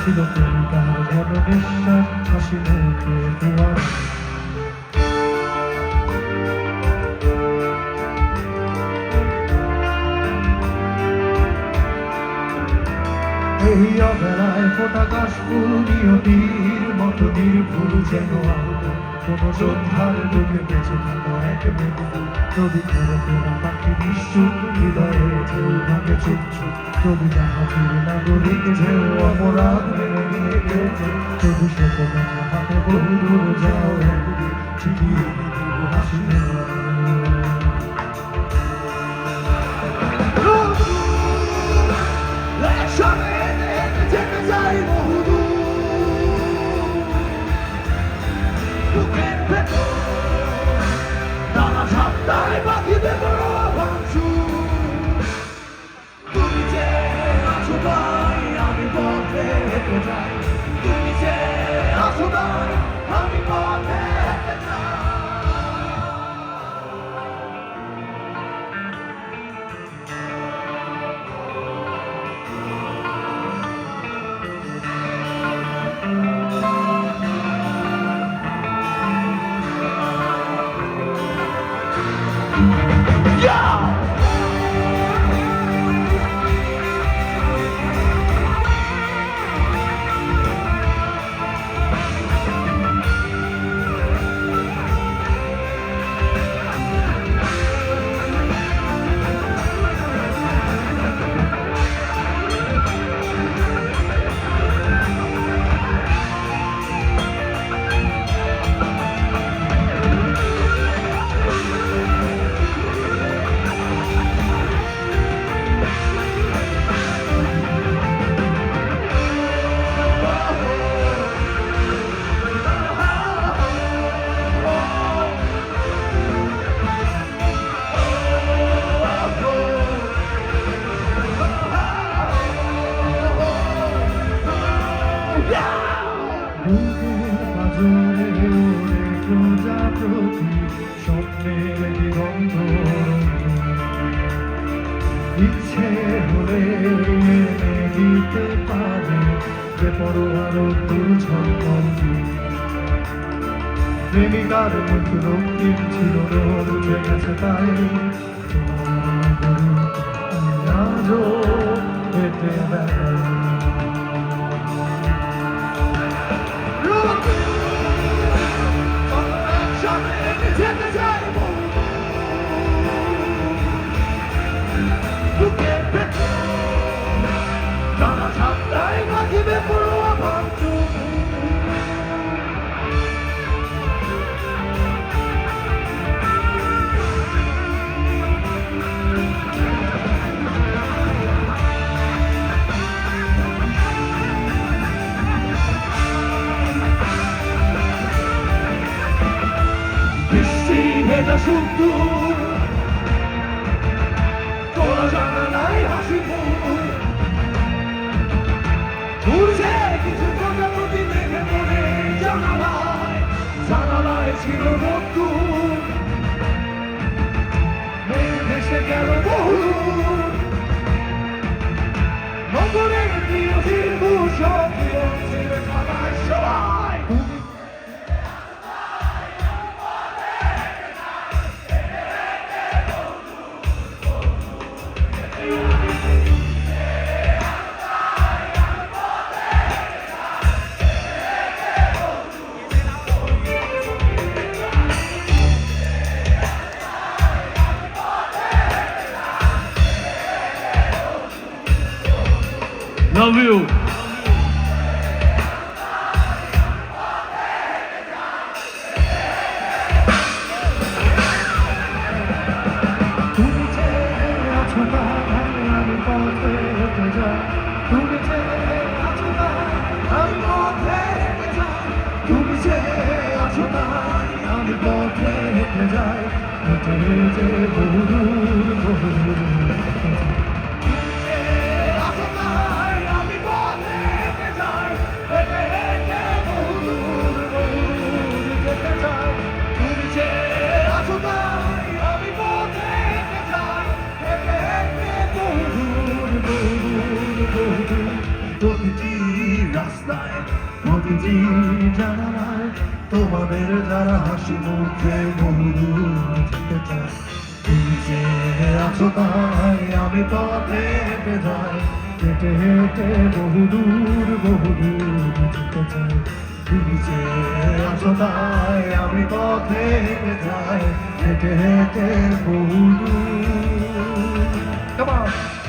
ছিল প্রেমিকার ঘন নিঃশ্বাস হাসি মুখে দুয়ার এই অবেলায় ফোটা কাশ ফুল নিয়তির মতো নির্ভুল যেন আলো কোনো সন্ধ্যার বুকে বেঁচে থাকা এক মেঘ নদী ধরে ফেরা পাখি নিশ্চুপ হৃদয়ে ঢেউ ভাঙে চুপ চুপ যদি জাহাজের নাগরিক ঢেউ অপরাধ মেনে নিয়ে গেছে যদি সে কোনো হাতে বহু দূর যাও একদিন চিঠি হাসি প্রজাপতি স্বপ্নের দিগন্ত ইচ্ছে হলে এনে দিতে পারে যে পরোয়ার দুর্ঝলমল প্রেমিকার মুখ রক্তিম ছিল উঠে গেছে তাই আজও হেঁটে বেড়াই এটা শুধু তোরা জানালাই হাসি মুখ ঘুরছে কিছু প্রজাপতি দেখে মনে জানালায় ছিল নতুন ভেসে গেল বহু নগরের প্রিয় শিল্প সব ছিল সবাই সবাই Love you. তুমি যে আছো না আমি পথে হেঁটে যাই তুমি যে আছো না আমি পথে হেঁটে যাই তুমি যে আছো না আমি পথে হেঁটে যাই হেঁটে হেঁটে বহু দূর প্রতিটি রাস্তা জানা নাই তোমাদের যারা হাসি মুখে বহুদূর যেতে চায় তুমি যে আছো তাই আমি পথে হেঁটে যাই হেঁটে হেঁটে বহুদূর যেতে চাই তুমি যে আছো তাই আমি পথে হেঁটে যাই হেঁটে হেঁটে বহুদূর Come on!